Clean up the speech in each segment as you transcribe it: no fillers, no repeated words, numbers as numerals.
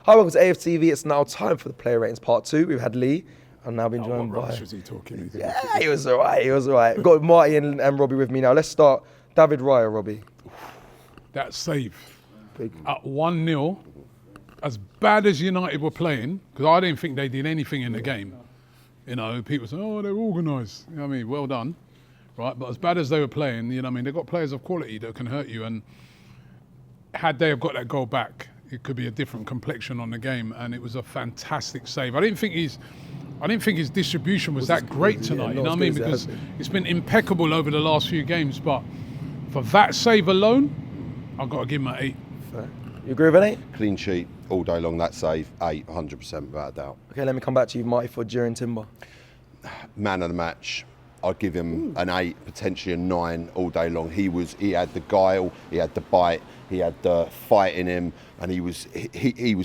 Hi, welcome to AFTV. It's now time for the player ratings part 2. We've had Lee, and now been joined by... What rubbish was he talking? Yeah, he was all right. Got Marty and Robbie with me now. Let's start. David Raya, Robbie. That save Big. at 1-0, as bad as United were playing, because I didn't think they did anything in the game. You know, people say, oh, they're organised. You know what I mean? Well done. Right, but as bad as they were playing, you know what I mean, they've got players of quality that can hurt you, and had they have got that goal back, it could be a different complexion on the game, and it was a fantastic save. I didn't think his distribution was that great tonight, you know what I mean? Because it's been impeccable over the last few games, but for that save alone, I've got to give him an 8. Fair. You agree with an 8? Clean sheet all day long, that save, 8, 100% without a doubt. Okay, let me come back to you, Marty, for During Timber. Man of the match, I'd give him an 8, potentially a 9 all day long. He had the guile, he had the bite, he had the fight in him, and he was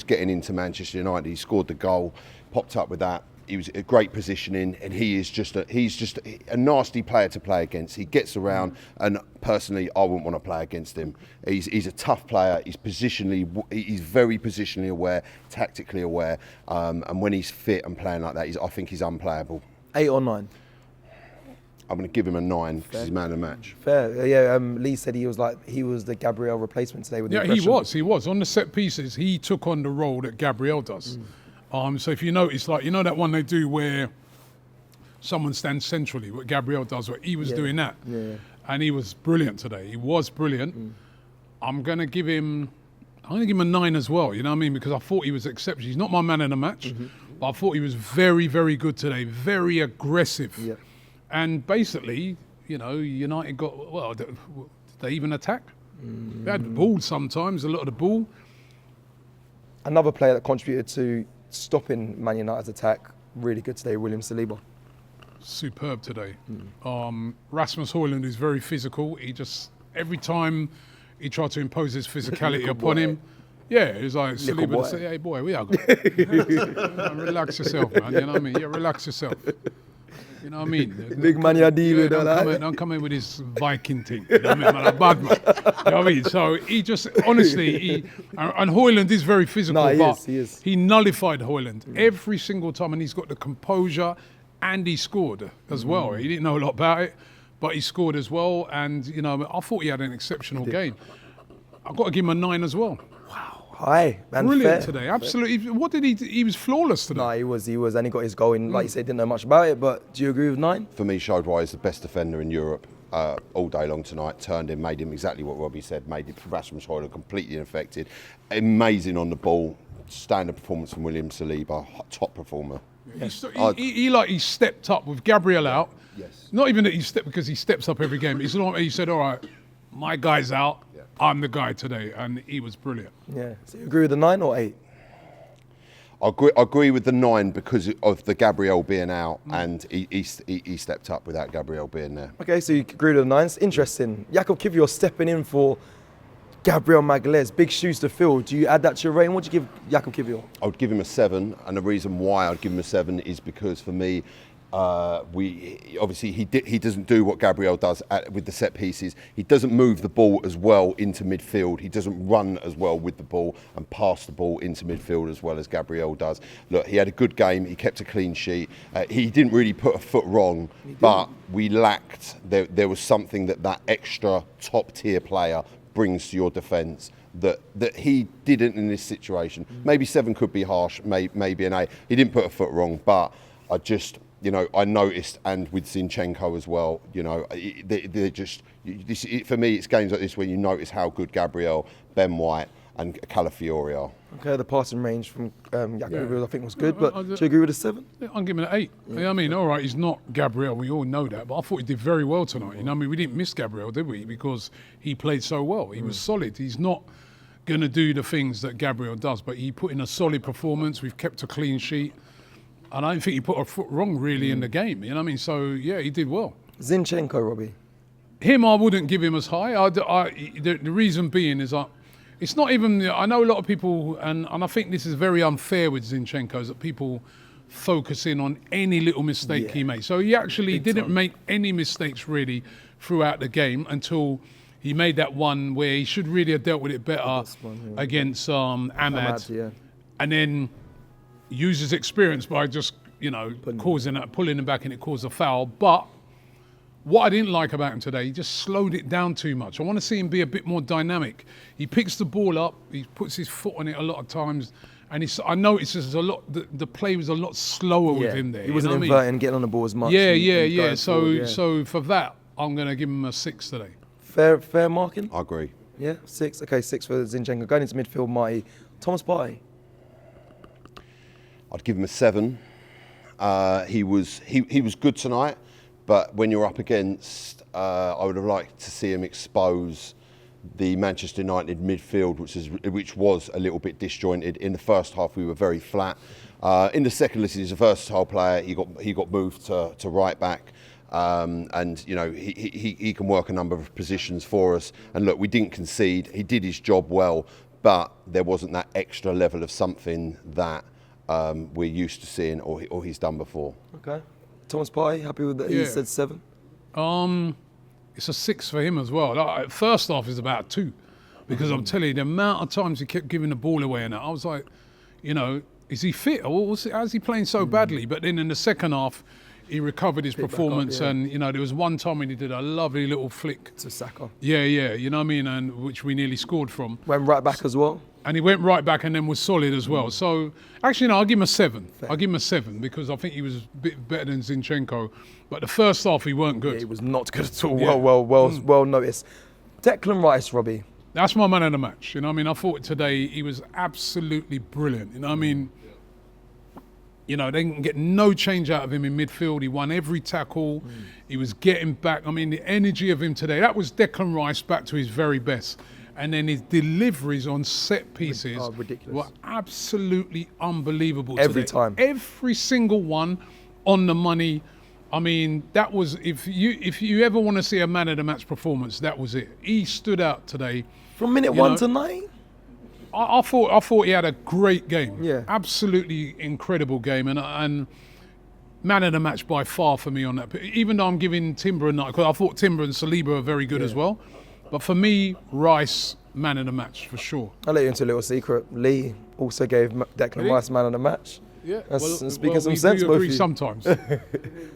getting into Manchester United. He scored the goal, popped up with that. He was a great positioning, and he's just a nasty player to play against. He gets around, and personally, I wouldn't want to play against him. He's a tough player. He's very positionally aware, tactically aware, and when he's fit and playing like that, I think he's unplayable. 8 or 9? I'm going to give him a 9 because he's man of the match. Fair. Yeah. Lee said he was the Gabriel replacement today. With the he was on the set pieces. He took on the role that Gabriel does. So if you notice, like, you know that one they do where someone stands centrally, what Gabriel does, where he was doing that. Yeah. And he was brilliant today. He was brilliant. I'm going to give him a 9 as well, you know what I mean? Because I thought he was exceptional. He's not my man in the match, but I thought he was very, very good today, very aggressive. Yeah. And basically, you know, United got, well, did they even attack? They had the ball sometimes, a lot of the ball. Another player that contributed to stopping Man United's attack, really good today, William Saliba. Superb today. Rasmus Højlund is very physical. He just, every time he tried to impose his physicality upon him, it was like Saliba to say, hey boy, we are good. Relax yourself, man, you know what I mean? Yeah, relax yourself. You know what I mean? Big man you're dealing with. Don't come in with this Viking thing. You know what I mean? Man, a bad man. You know what I mean? So he just, honestly, and Højlund is very physical, he is. He nullified Højlund every single time, and he's got the composure, and he scored as well. He didn't know a lot about it, but he scored as well, and, you know, I thought he had an exceptional game. I've got to give him a 9 as well. Hi, man. Brilliant today, absolutely. What did he was flawless today. No, he was, and he got his goal in. Like you said, didn't know much about it, but do you agree with 9? For me, showed why he's the best defender in Europe all day long tonight. Turned him, made him exactly what Robbie said, made Rasmus Højlund completely unaffected. Amazing on the ball. Standard performance from William Saliba, top performer. He stepped up with Gabriel out. Yes. Not even that he stepped, because he steps up every game. He said, all right, my guy's out. I'm the guy today, and he was brilliant. Yeah. So you agree with the 9 or 8? I agree with the 9 because of the Gabriel being out, and he stepped up without Gabriel being there. Okay, so you agree with the 9s. Interesting. Jakub Kiwior stepping in for Gabriel Magalhaes. Big shoes to fill. Do you add that to your rating? What do you give Jakub Kiwior? I would give him a 7, and the reason why I'd give him a 7 is because for me, he doesn't do what Gabriel does with the set pieces. He doesn't move the ball as well into midfield. He doesn't run as well with the ball and pass the ball into midfield as well as Gabriel does. Look, he had a good game. He kept a clean sheet. He didn't really put a foot wrong, but we lacked. There was something that extra top tier player brings to your defence that he didn't in this situation. Maybe 7 could be harsh. Maybe an 8. He didn't put a foot wrong, but I just. You know, I noticed, and with Zinchenko as well, you know, they're just, for me, it's games like this where you notice how good Gabriel, Ben White and Calafiori are. Okay, the passing range from Jakub I think was good, but do you agree with a 7? I'm giving it an 8. Yeah. You know what I mean? All right, he's not Gabriel, we all know that, but I thought he did very well tonight. You know what I mean? We didn't miss Gabriel, did we? Because he played so well. He was solid. He's not going to do the things that Gabriel does, but he put in a solid performance. We've kept a clean sheet. And I don't think he put a foot wrong really in the game, you know what I mean? So, yeah, he did well. Zinchenko, Robbie? Him, I wouldn't give him as high. The reason being is it's not even, I know a lot of people, and I think this is very unfair with Zinchenko, is that people focus in on any little mistake he made. So he actually didn't make any mistakes really throughout the game until he made that one where he should really have dealt with it better against Ahmad. and then use his experience by just, pulling him back, and it caused a foul. But what I didn't like about him today, he just slowed it down too much. I want to see him be a bit more dynamic. He picks the ball up, he puts his foot on it a lot of times, and I noticed the play was a lot slower with him there. He wasn't inverting and getting on the ball as much. Yeah. So for that, I'm going to give him a 6 today. Fair marking? I agree. Yeah, 6. Okay, 6 for Zinchenko. Going into midfield, Marty. Thomas Partey. I'd give him a 7. He was good tonight, but when you're up against, I would have liked to see him expose the Manchester United midfield, which was a little bit disjointed. In the first half, we were very flat. In the second, listen, he's a versatile player. He got moved to right back. And he can work a number of positions for us. And look, we didn't concede. He did his job well, but there wasn't that extra level of something that we're used to seeing or he's done before. Okay. Thomas Partey, happy with that? Yeah. He said 7. It's a 6 for him as well. Like, first half is about 2, because I'm telling you, the amount of times he kept giving the ball away, and I was like, is he fit? Or how's he playing so badly? But then in the second half, he recovered his performance, and there was one time when he did a lovely little flick to Saka. Yeah, you know what I mean, and which we nearly scored from. Went right back as well. And he went right back and then was solid as well. So actually, no, I'll give him a 7. Fair. I'll give him a 7 because I think he was a bit better than Zinchenko. But the first half, he weren't good. Yeah, he was not good at all. Yeah. Well noticed. Declan Rice, Robbie. That's my man of the match. You know what I mean? I thought today he was absolutely brilliant. You know what I mean? They can get no change out of him in midfield. He won every tackle. He was getting back. I mean, the energy of him today, that was Declan Rice back to his very best. And then his deliveries on set pieces were absolutely unbelievable every time. Every single one on the money. I mean, that was, if you ever want to see a man of the match performance, that was it. He stood out today. From minute 1 to 9? I thought he had a great game. Yeah. Absolutely incredible game. And man of the match by far for me on that. Even though I'm giving Timber a night, because I thought Timber and Saliba were very good as well. But for me, Rice, man of the match, for sure. I'll let you into a little secret. Lee also gave Declan Rice man of the match. Yeah. Speaking some sense, both of you. Sometimes.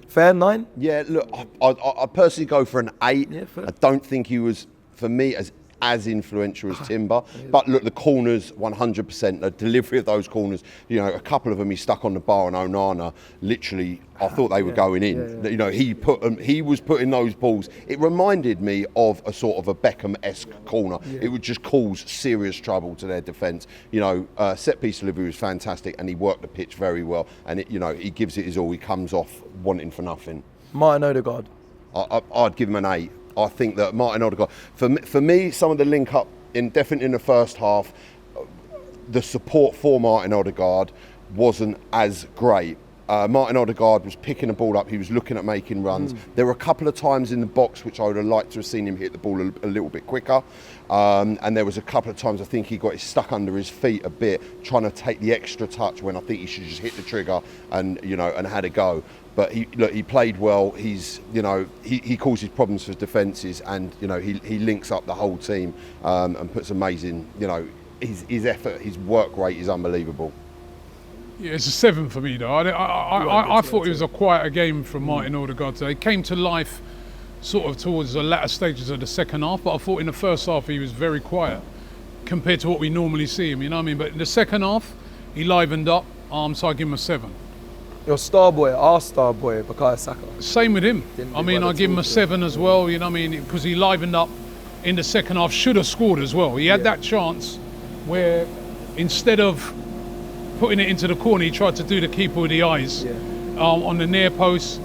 Fair 9? Yeah, look, I personally go for an 8. Yeah, fair. I don't think he was, for me, as influential as Timber. But look, the corners, 100%. The delivery of those corners, a couple of them he stuck on the bar, and Onana, literally, I thought they were going in. Yeah. He was putting those balls. It reminded me of a sort of a Beckham-esque corner. Yeah. It would just cause serious trouble to their defence. Set piece delivery was fantastic, and he worked the pitch very well. And he gives it his all. He comes off wanting for nothing. Martin Odegaard. I'd give him an 8. I think that Martin Odegaard, for me, some of the link up definitely in the first half, the support for Martin Odegaard wasn't as great. Martin Odegaard was picking the ball up. He was looking at making runs. There were a couple of times in the box which I would have liked to have seen him hit the ball a little bit quicker. And there was a couple of times I think he got stuck under his feet a bit, trying to take the extra touch when I think he should just hit the trigger and had a go. But he played well. He causes problems for defences, and he links up the whole team and puts amazing. His effort, his work rate is unbelievable. Yeah, it's a 7 for me though. I thought it was a quieter game from Martin Odegaard today. It came to life sort of towards the latter stages of the second half, but I thought in the first half he was very quiet compared to what we normally see him, you know what I mean? But in the second half, he livened up, so I give him a 7. Your star boy, our star boy, Bukayo Saka. Same with him. I give him a 7 as well, you know what I mean? Because he livened up in the second half, should have scored as well. He had that chance where instead of putting it into the corner, he tried to do the keeper with the eyes on the near post.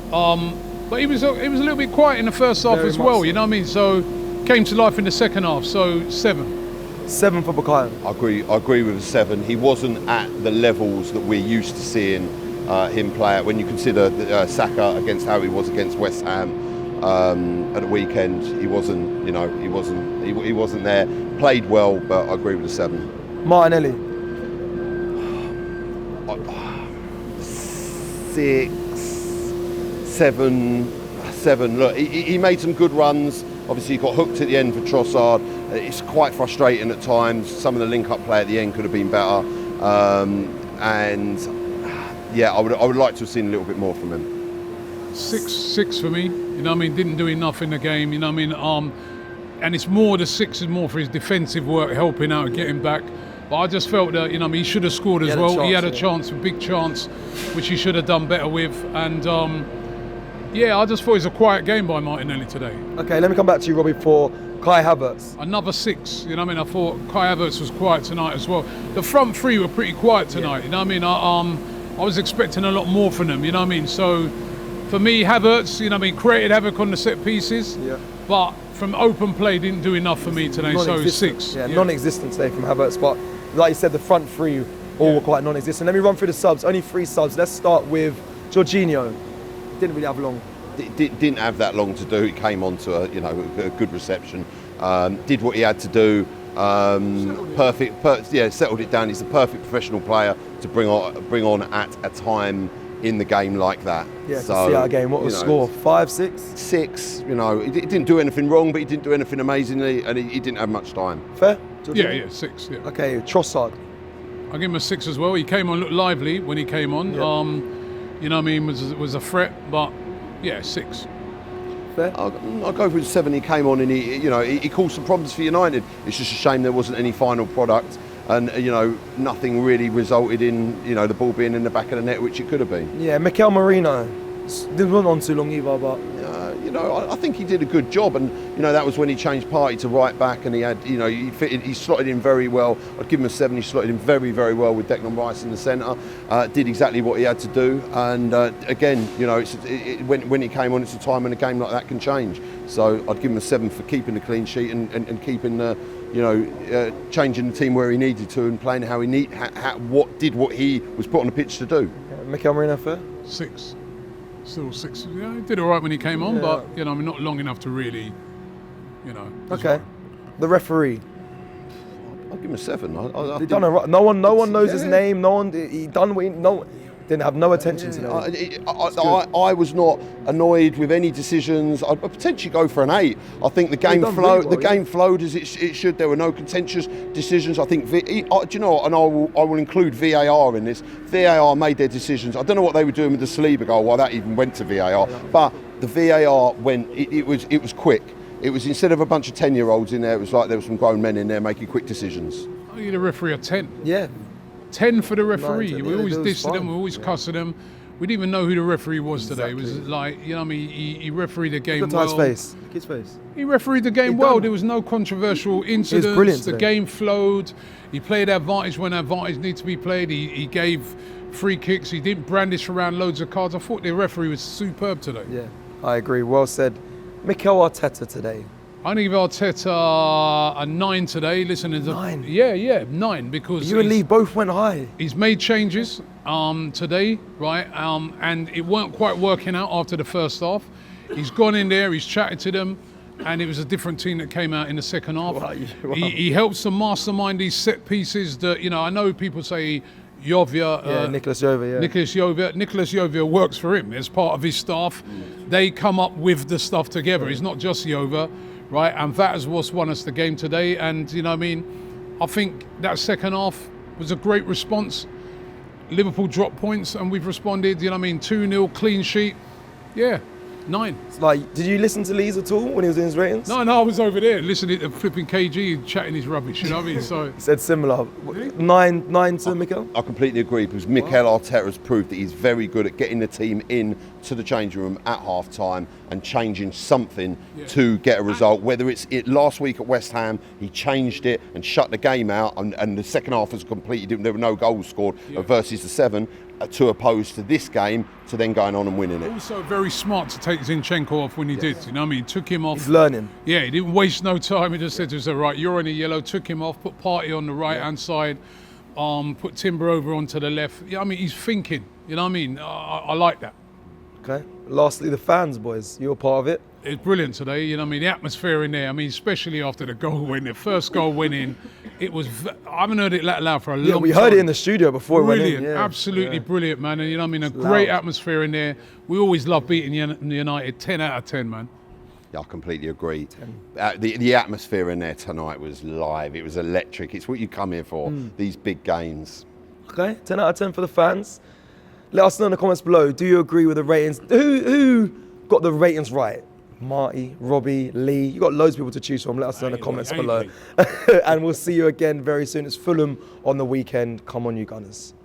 But he was a little bit quiet in the first half as well, you know what I mean? So came to life in the second half, so 7. 7 for Bukayo. I agree with a 7. He wasn't at the levels that we're used to seeing him play at. When you consider Saka against how he was against West Ham at the weekend, he wasn't there. Played well, but I agree with a 7. Martinelli. 6, 7. Look, he made some good runs. Obviously, he got hooked at the end for Trossard. It's quite frustrating at times. Some of the link-up play at the end could have been better. And yeah, I would like to have seen a little bit more from him. Six for me. You know what I mean? Didn't do enough in the game. You know what I mean? And it's more, the 6 is more for his defensive work, helping out, getting back. But I just felt that, you know, he should have scored as well. He had a chance, a big chance, which he should have done better with. And yeah, I just thought it was a quiet game by Martinelli today. Okay, let me come back to you, Robbie, for Kai Havertz. Another 6. You know what I mean? I thought Kai Havertz was quiet tonight as well. The front 3 were pretty quiet tonight. You know what I mean? I was expecting a lot more from them. You know what I mean? So for me, Havertz, you know what I mean, created havoc on the set pieces. Yeah. But from open play, didn't do enough for me today. So 6. Yeah, non-existent today from Havertz. But like you said, the front 3 all were quite non-existent. Let me run through the subs. Only 3 subs. Let's start with Jorginho. Didn't really have long. Didn't have that long to do. He came on to a good reception. Did what he had to do. Settled it down. He's the perfect professional player to bring on at a time in the game like that. Yeah, so, to see out a game. What was the score? 5, 6? 6. You know, he didn't do anything wrong, but he didn't do anything amazingly, and he didn't have much time. Fair? Yeah, 6. Yeah. Okay, Trossard. I'll give him a 6 as well. He came on, looked lively when he came on. Yeah. You know what I mean? Was a threat, but yeah, 6. Fair? I'll go for 7. He came on and he caused some problems for United. It's just a shame there wasn't any final product, and nothing really resulted in the ball being in the back of the net, which it could have been. Yeah, Mikel Merino didn't run on too long either, but I think he did a good job, and that was when he changed Partey to right back, and he had he slotted in very well. I'd give him a 7. He slotted in very, very well with Declan Rice in the centre. Did exactly what he had to do, and again, when he came on, it's a time when a game like that can change. So I'd give him a 7 for keeping the clean sheet and keeping changing the team where he needed to and playing how he what he was put on the pitch to do. Mikel Merino, fair? 6. Still 6. Yeah, he did all right when he came on, but I mean, not long enough to really, Okay. Right. The referee. I'll give him a 7. He done it right. No one knows his name. No one. He done what didn't have no attention today. I was not annoyed with any decisions. I'd potentially go for an 8. I think the game flowed. Really well, game flowed as it should. There were no contentious decisions. I think. Do you know what? And I will include VAR in this. VAR made their decisions. I don't know what they were doing with the Saliba goal. Why that even went to VAR, but the VAR went. It was quick. It was, instead of a bunch of 10-year-olds in there, it was like there were some grown men in there making quick decisions. I give the referee a 10. Yeah. 10 for the referee. 9, 10, we always dissed fine. him, we always cussed him. We didn't even know who the referee was today. It was like, I mean, he refereed the game well. Look at his face. He refereed the game well. There was no controversial incidents. It was brilliant the today. game flowed. He played advantage when advantage needed to be played. He gave free kicks. He didn't brandish around loads of cards. I thought the referee was superb today. Yeah, I agree. Well said. Mikel Arteta today. I give Arteta a 9 today. Listen, 9? Yeah, 9, because You and Lee both went high. he's made changes today, right? And it weren't quite working out after the first half. He's gone in there, he's chatted to them, and it was a different team that came out in the second half. Wow. He helps them mastermind these set pieces that, I know people say Jovia, Nicholas Jovia. Nicholas Jovia works for him as part of his staff. They come up with the stuff together. It's not just Jovia, right? And that is what's won us the game today. And I think that second half was a great response. Liverpool dropped points and we've responded. 2-0 clean sheet. Yeah. 9. It's like, did you listen to Lee's at all when he was doing his ratings? No, I was over there listening to flipping KG chatting his rubbish. You know what I mean? So He said similar. 9 to Mikel? I completely agree, because Mikel Arteta has proved that he's very good at getting the team in to the changing room at half time and changing something to get a result. Whether it's last week at West Ham, he changed it and shut the game out, and the second half was completely different. There were no goals scored versus the 7, to oppose to this game, to then going on and winning it. Also very smart to take Zinchenko off when he did. You know what I mean? Took him off. He's learning. Yeah, he didn't waste no time. He just said to himself, right, you're on a yellow. Took him off, put Partey on the right-hand side, put Timber over onto the left. Yeah, I mean, he's thinking. You know what I mean? I like that. Okay. Lastly, the fans, boys. You're part of it. It's brilliant today. You know what I mean? The atmosphere in there. I mean, especially after the goal win, the first goal winning. It was. I haven't heard it that loud for a long time. Yeah, we heard it in the studio before Brilliant, it went in. Yeah. absolutely brilliant, man. And you know what I mean? A It's great loud. atmosphere in there. We always love beating United. 10 out of 10, man. Yeah, I completely agree. The atmosphere in there tonight was live. It was electric. It's what you come here for, these big games. Okay, 10 out of 10 for the fans. Let us know in the comments below. Do you agree with the ratings? Who got the ratings right? Marty, Robbie, Lee. You got loads of people to choose from. Let us know in the comments below. And we'll see you again very soon. It's Fulham on the weekend. Come on, you Gunners.